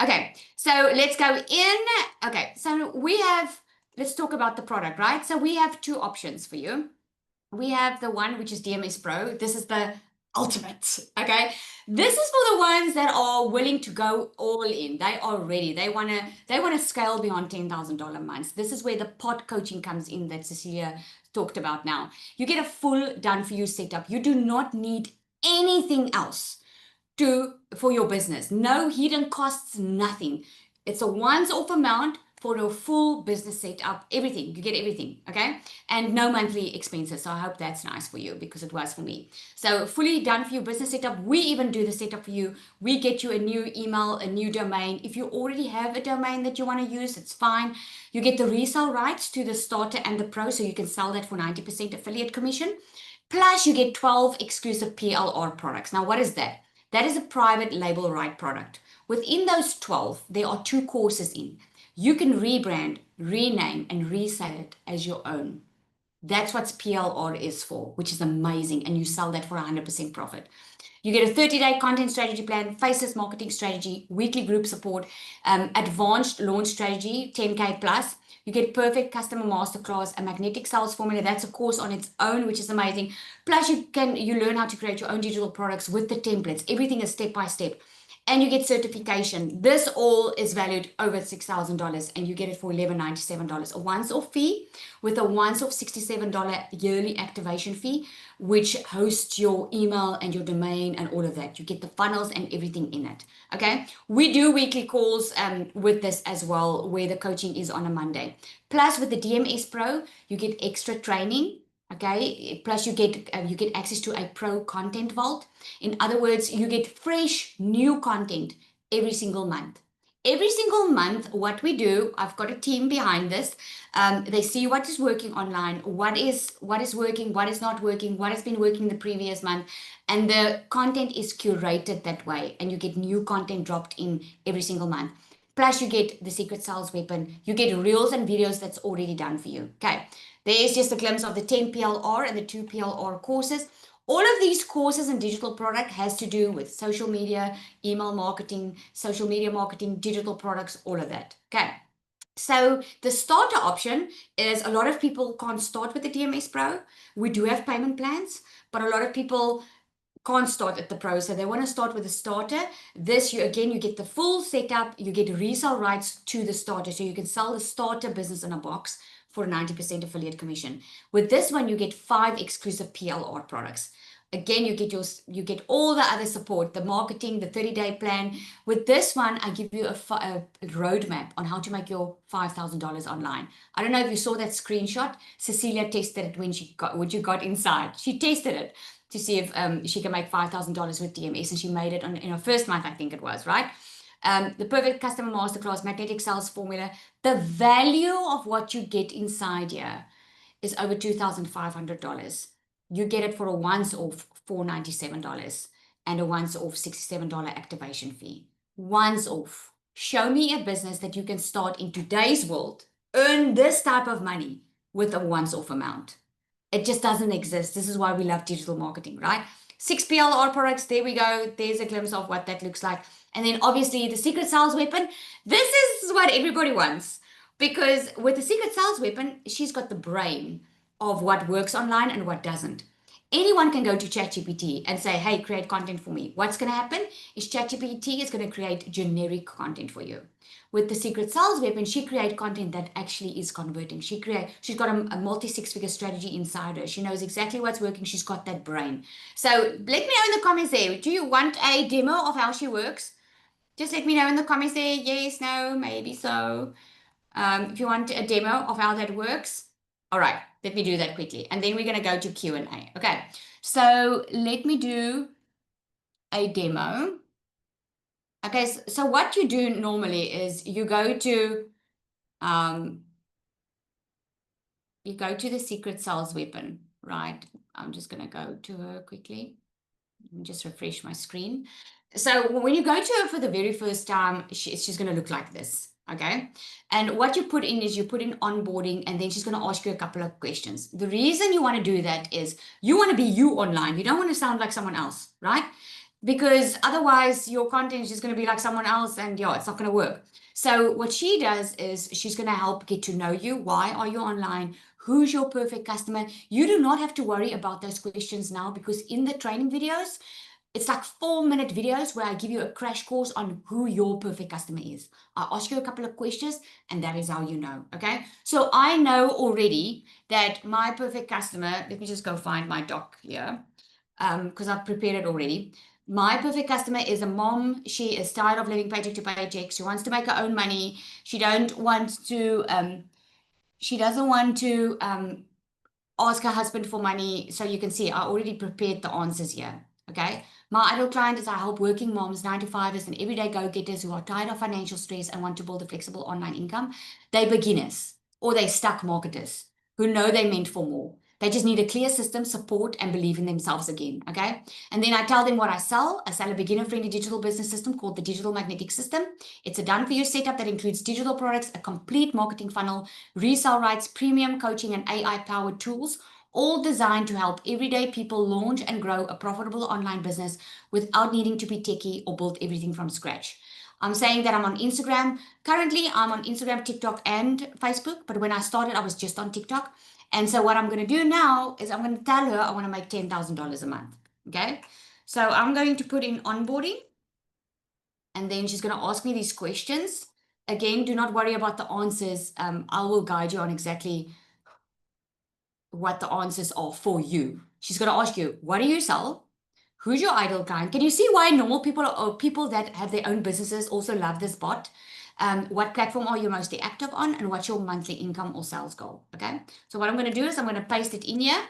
Okay, so let's go in. Okay, so let's talk about the product, right? So we have two options for you. We have the one which is DMS Pro. This is the ultimate. Okay. This is for the ones that are willing to go all in. They are ready. They want to scale beyond $10,000 months. This is where the pod coaching comes in that Cecilia talked about now. You get a full done for you setup. You do not need anything else for your business. No hidden costs, nothing. It's a once-off amount for a full business setup, everything. You get everything, okay? And no monthly expenses. So I hope that's nice for you because it was for me. So fully done for your business setup. We even do the setup for you. We get you a new email, a new domain. If you already have a domain that you want to use, it's fine. You get the resale rights to the starter and the pro, so you can sell that for 90% affiliate commission. Plus, you get 12 exclusive PLR products. Now, what is that? That is a private label right product. Within those 12, there are two courses in. You can rebrand, rename, and resell it as your own. That's what PLR is for, which is amazing. And you sell that for 100% profit. You get a 30-day content strategy plan, faceless marketing strategy, weekly group support, advanced launch strategy, 10K plus. You get perfect customer masterclass, a magnetic sales formula. That's a course on its own, which is amazing. Plus, you learn how to create your own digital products with the templates. Everything is step by step. And you get certification. This all is valued over $6,000 and you get it for $1,197. A once-off fee with a once-off $67 yearly activation fee, which hosts your email and your domain and all of that. You get the funnels and everything in it. Okay. We do weekly calls with this as well, where the coaching is on a Monday. Plus with the DMS Pro, you get extra training. Okay, plus you get access to a pro content vault. In other words, you get fresh new content every single month. Every single month, what we do, I've got a team behind this. They see what is working online, what is working, what is not working, what has been working the previous month, and the content is curated that way. And you get new content dropped in every single month. Plus, you get the secret sales weapon. You get reels and videos that's already done for you. Okay. There is just a glimpse of the 10 PLR and the 2 PLR courses. All of these courses and digital product has to do with social media, email marketing, social media marketing, digital products, all of that. Okay. So the starter option is a lot of people can't start with the DMS Pro. We do have payment plans, but a lot of people can't start at the pro, so they want to start with a starter. This, you get the full setup, you get resale rights to the starter, so you can sell the starter business in a box for 90% affiliate commission. With this one, you get 5 exclusive PLR products. Again, you get all the other support, the marketing, the 30-day plan. With this one, I give you a roadmap on how to make your $5,000 online. I don't know if you saw that screenshot. Cecilia tested it when you got inside. She tested it to see if she can make $5,000 with DMS, and she made it in her first month, I think it was, right? The Perfect Customer Masterclass, Magnetic Sales Formula. The value of what you get inside here is over $2,500. You get it for a once-off $497 and a once-off $67 activation fee. Once-off. Show me a business that you can start in today's world, earn this type of money with a once-off amount. It just doesn't exist. This is why we love digital marketing, right? 6 PLR products. There we go. There's a glimpse of what that looks like. And then obviously the secret sales weapon. This is what everybody wants. Because with the secret sales weapon, she's got the brain of what works online and what doesn't. Anyone can go to ChatGPT and say, hey, create content for me. What's going to happen is ChatGPT is going to create generic content for you. With the secret sales weapon, she creates content that actually is converting. She's got a multi-six-figure strategy inside her. She knows exactly what's working. She's got that brain. So let me know in the comments there. Do you want a demo of how she works? Just let me know in the comments there. Yes, no, maybe so. If you want a demo of how that works. All right, let me do that quickly. And then we're going to go to Q&A. Okay, so let me do a demo. Okay, so what you do normally is you go to the secret sales weapon, right? I'm just going to go to her quickly. Let me just refresh my screen. So when you go to her for the very first time, she's going to look like this. Okay. And what you put in is you put in onboarding, and then she's going to ask you a couple of questions. The reason you want to do that is you want to be you online. You don't want to sound like someone else, right? Because otherwise your content is just going to be like someone else, and yeah, it's not going to work. So what she does is she's going to help get to know you. Why are you online? Who's your perfect customer? You do not have to worry about those questions now, because in the training videos, it's like 4-minute videos where I give you a crash course on who your perfect customer is. I ask you a couple of questions, and that is how you know, okay? So I know already that my perfect customer, let me just go find my doc here, because I've prepared it already. My perfect customer is a mom. She is tired of living paycheck to paycheck. She wants to make her own money. She doesn't want to ask her husband for money. So you can see I already prepared the answers here. Okay. My ideal client is I help working moms, 9-to-5ers, and everyday go-getters who are tired of financial stress and want to build a flexible online income. They're beginners or they stuck marketers who know they're meant for more. They just need a clear system, support, and believe in themselves again. Okay. And then I tell them what I sell. I sell a beginner-friendly digital business system called the Digital Magnetic System. It's a done-for-you setup that includes digital products, a complete marketing funnel, resale rights, premium coaching, and AI-powered tools, all designed to help everyday people launch and grow a profitable online business without needing to be techy or build everything from scratch. I'm saying that I'm on Instagram. Currently, I'm on Instagram, TikTok, and Facebook. But when I started, I was just on TikTok. And so what I'm going to do now is I'm going to tell her I want to make $10,000 a month. Okay. So I'm going to put in onboarding. And then she's going to ask me these questions. Again, do not worry about the answers. I will guide you on exactly what the answers are for you. She's going to ask you, what do you sell? Who's your ideal client? Can you see why normal people or people that have their own businesses also love this bot? What platform are you mostly active on? And what's your monthly income or sales goal? Okay. So what I'm going to do is I'm going to paste it in here.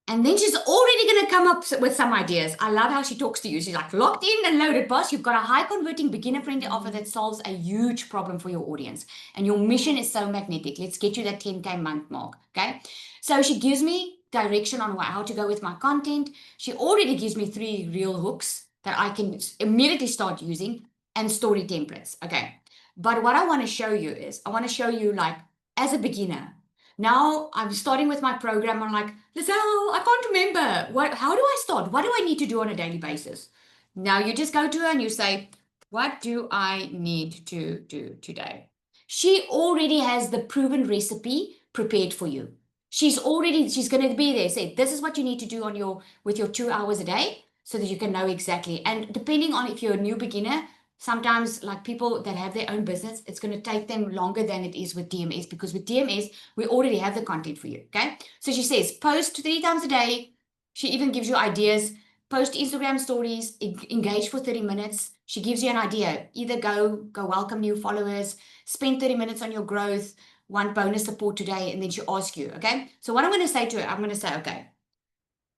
And then she's already going to come up with some ideas. I love how she talks to you. She's like, locked in and loaded, boss. You've got a high converting beginner friendly offer that solves a huge problem for your audience. And your mission is so magnetic. Let's get you that 10K month mark. Okay. So she gives me direction on how to go with my content. She already gives me 3 real hooks that I can immediately start using, and story templates. Okay. But what I want to show you is I want to show you, like, as a beginner, now I'm starting with my program. I'm like, Lizelle, I can't remember. How do I start? What do I need to do on a daily basis? Now you just go to her and you say, what do I need to do today? She already has the proven recipe prepared for you. she's going to be there. Say, this is what you need to do on with your 2 hours a day so that you can know exactly. And depending on if you're a new beginner, sometimes like people that have their own business, it's going to take them longer than it is with DMS, because with DMS, we already have the content for you. Okay. So she says, post 3 times a day. She even gives you ideas. Post Instagram stories, engage for 30 minutes. She gives you an idea. Either go welcome new followers, spend 30 minutes on your growth, want bonus support today, and then she asks you, okay? So what I'm going to say to her, I'm going to say, okay,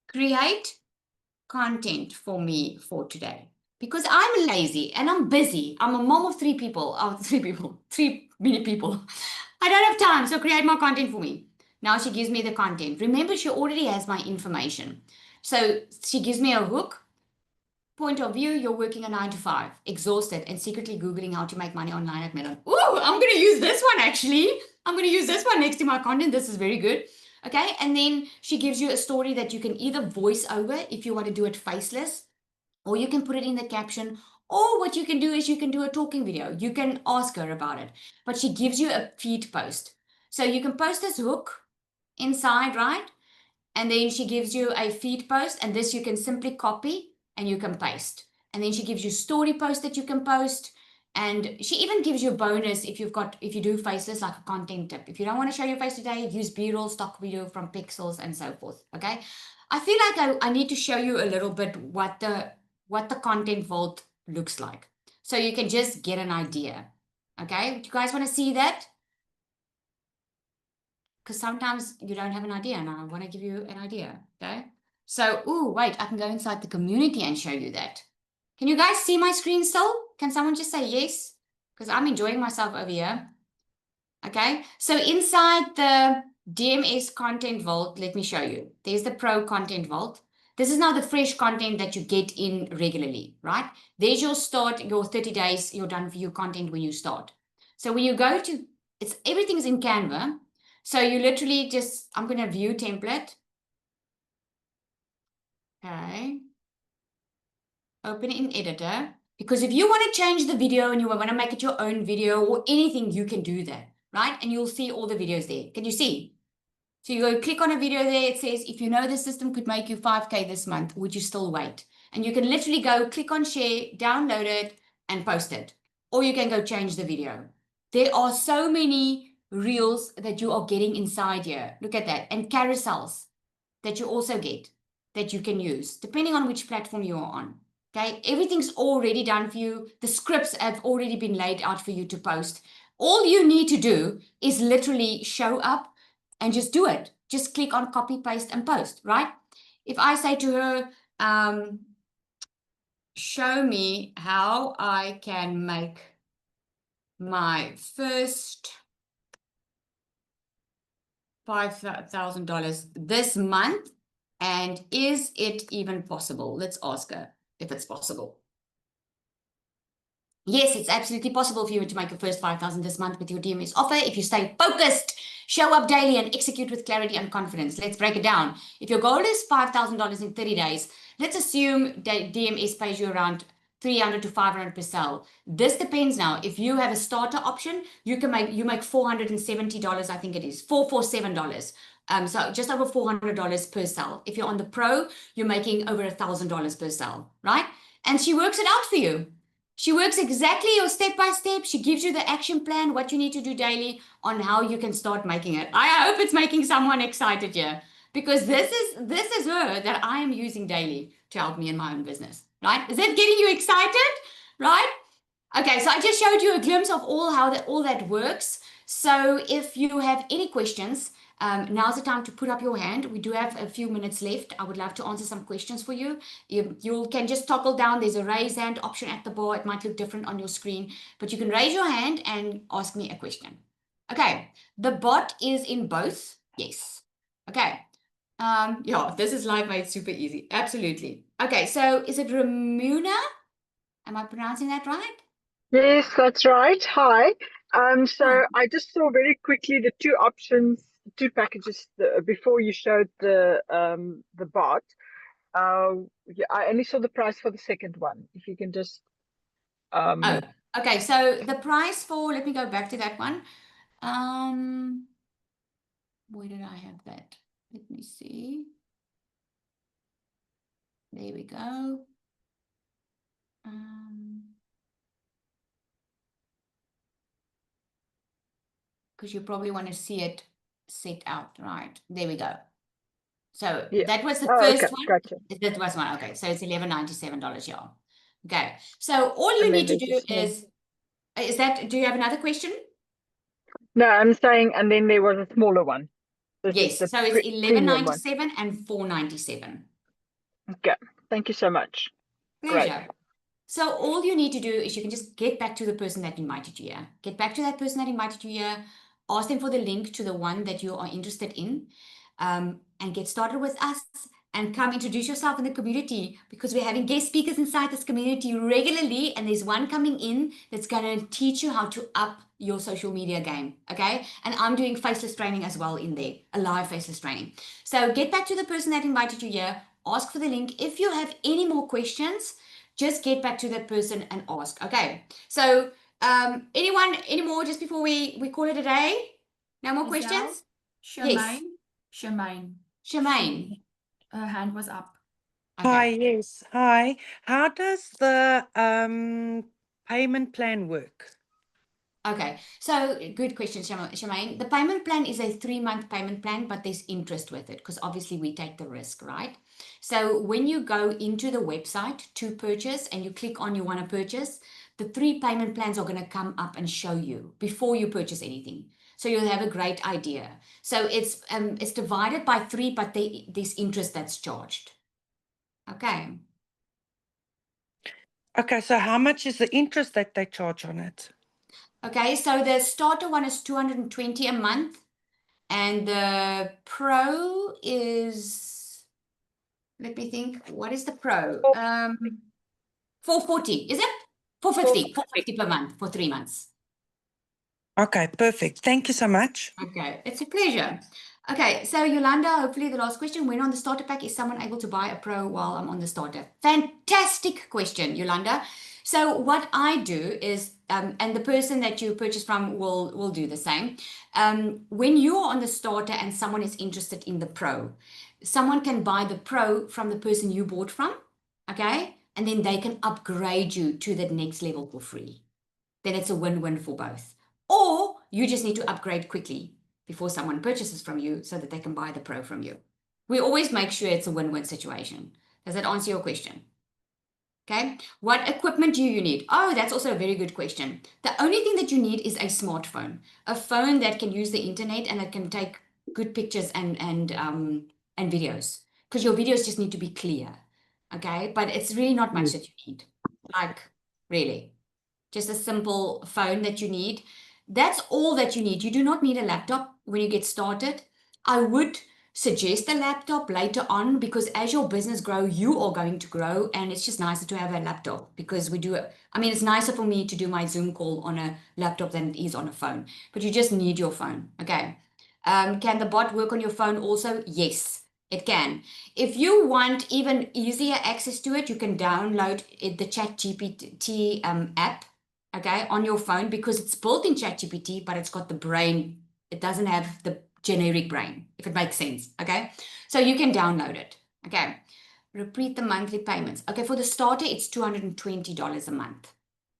create content for me for today. Because I'm lazy and I'm busy. I'm a mom of 3 people. 3 mini people. I don't have time, so create more content for me. Now she gives me the content. Remember, she already has my information. So she gives me a hook. Point of view, you're working a 9 to 5, exhausted, and secretly Googling how to make money online at Melon. Ooh, I'm going to use this one actually. I'm going to use this one next to my content. This is very good. Okay. And then she gives you a story that you can either voice over if you want to do it faceless, or you can put it in the caption. Or what you can do is you can do a talking video. You can ask her about it, but she gives you a feed post. So you can post this hook inside, right? And then she gives you a feed post, and this you can simply copy and you can paste. And then she gives you story posts that you can post. And she even gives you a bonus if you do faceless, like a content tip. If you don't want to show your face today, use B-roll, stock video from pixels, and so forth. Okay. I feel like I need to show you a little bit what the content vault looks like, so you can just get an idea. Okay. Do you guys want to see that? Because sometimes you don't have an idea, and I want to give you an idea. Okay. So, ooh, wait, I can go inside the community and show you that. Can you guys see my screen still? Can someone just say yes? Because I'm enjoying myself over here. Okay. So inside the DMS content vault, let me show you. There's the pro content vault. This is now the fresh content that you get in regularly, right? There's your start, your 30 days, you're done for your content when you start. So when you go to, everything's in Canva. So you literally just, I'm going to view template. Okay. Open in editor. Because if you want to change the video and you want to make it your own video or anything, you can do that, right? And you'll see all the videos there. Can you see? So you go click on a video there. It says, if you know the system could make you 5K this month, would you still wait? And you can literally go click on share, download it, and post it. Or you can go change the video. There are so many reels that you are getting inside here. Look at that. And carousels that you also get that you can use, depending on which platform you are on. Okay, everything's already done for you. The scripts have already been laid out for you to post. All you need to do is literally show up and just do it. Just click on copy, paste, and post, right? If I say to her, show me how I can make my first $5,000 this month, and is it even possible? Let's ask her if it's possible. Yes, it's absolutely possible for you to make your first 5,000 this month with your DMS offer if you stay focused, show up daily, and execute with clarity and confidence. Let's break it down. If your goal is $5,000 in 30 days, let's assume that DMS pays you around 300 to 500 per sale. This depends now. If you have a starter option, you make $470, I think it is, $447. So just over $400 per sale. If you're on the pro, you're making over $1,000 per sale, right? And she works it out for you. She works exactly your step by step. She gives you the action plan, what you need to do daily on how you can start making it. I hope it's making someone excited here, because this is her that I am using daily to help me in my own business, right? Is that getting you excited, right? Okay, so I just showed you a glimpse of all that works. So if you have any questions, now's the time to put up your hand. We do have a few minutes left. I would love to answer some questions for you. You can just toggle down. There's a raise hand option at the bar. It might look different on your screen, but you can raise your hand and ask me a question. Okay, the bot is in both. Yes. Okay. Yeah, this is live made super easy. Absolutely. Okay, so is it Ramuna? Am I pronouncing that right? Yes, that's right. Hi. So I just saw very quickly the two options, two packages before you showed the bot. Yeah, I only saw the price for the second one. If you can just Oh, okay. So the price for, let me go back to that one. Where did I have that? Let me see. There we go. Because you probably want to see it set out, right? There we go. So Yeah. that was the Oh, first okay, one. gotcha. That was one. Okay, so it's $11.97, yeah. Okay, so all you And then need to there's a do small. is that, do you have another question? No, I'm saying, and then there was a smaller one. This is Yes, the so it's premium one. $11.97 and $4.97. Okay, thank you so much. Great. Pleasure. So all you need to do is you can just get back to the person that invited you here. Get back to that person that invited you here. Ask them for the link to the one that you are interested in, and get started with us and come introduce yourself in the community, because we're having guest speakers inside this community regularly, and there's one coming in that's going to teach you how to up your social media game. Okay, and I'm doing faceless training as well in there, a live faceless training. So get back to the person that invited you here, ask for the link. If you have any more questions, just get back to that person and ask. Okay, so anyone anymore just before we call it a day? No more Giselle? questions? Charmaine? Yes, Charmaine. Charmaine. Her hand was up. Hi, Okay. yes. Hi. How does the payment plan work? Okay, so good question, Charmaine. The payment plan is a 3-month payment plan, but there's interest with it because obviously we take the risk, right? So when you go into the website to purchase and you click on you want to purchase, the 3 payment plans are going to come up and show you before you purchase anything. So you'll have a great idea. So it's divided by 3, but there's interest that's charged. Okay. Okay, so how much is the interest that they charge on it? Okay, so the starter one is $220 a month. And the pro is, let me think, what is the pro? 440, is it? 450, 450 per month for 3 months. Okay, perfect. Thank you so much. Okay, it's a pleasure. Okay, so Yolanda, hopefully the last question, when on the starter pack, is someone able to buy a pro while I'm on the starter? Fantastic question, Yolanda. So what I do is, and the person that you purchase from will do the same. When you are on the starter and someone is interested in the pro, someone can buy the pro from the person you bought from, okay? And then they can upgrade you to the next level for free. Then it's a win-win for both. Or you just need to upgrade quickly before someone purchases from you so that they can buy the pro from you. We always make sure it's a win-win situation. Does that answer your question? Okay, what equipment do you need? Oh, that's also a very good question. The only thing that you need is a smartphone, a phone that can use the internet and that can take good pictures and videos, because your videos just need to be clear. Okay, but it's really not much that you need, like really. Just a simple phone that you need. That's all that you need. You do not need a laptop when you get started. I would suggest a laptop later on, because as your business grow, you are going to grow, and it's just nicer to have a laptop, because we do it. I mean, it's nicer for me to do my Zoom call on a laptop than it is on a phone, but you just need your phone. Okay. Can the bot work on your phone also? Yes, it can. If you want even easier access to it, you can download the ChatGPT app, okay, on your phone, because it's built in ChatGPT, but it's got the brain. It doesn't have the generic brain, if it makes sense, okay? So you can download it, okay? Repeat the monthly payments. Okay, for the starter, it's $220 a month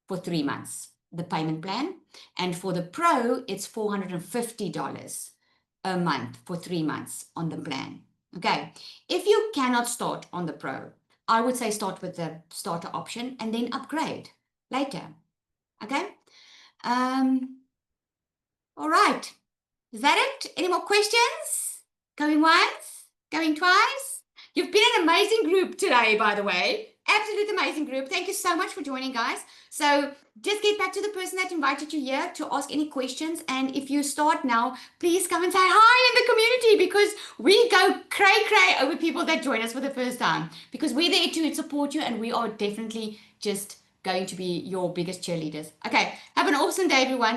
for 3 months, the payment plan. And for the pro, it's $450 a month for 3 months on the plan, okay? If you cannot start on the pro, I would say start with the starter option and then upgrade later. Okay. All right. Is that it? Any more questions? Going once? Going twice? You've been an amazing group today, by the way. Absolute amazing group. Thank you so much for joining, guys. So just get back to the person that invited you here to ask any questions. And if you start now, please come and say hi in the community, because we go cray over people that join us for the first time, because we're there to support you, and we are definitely just going to be your biggest cheerleaders. Okay, have an awesome day, everyone.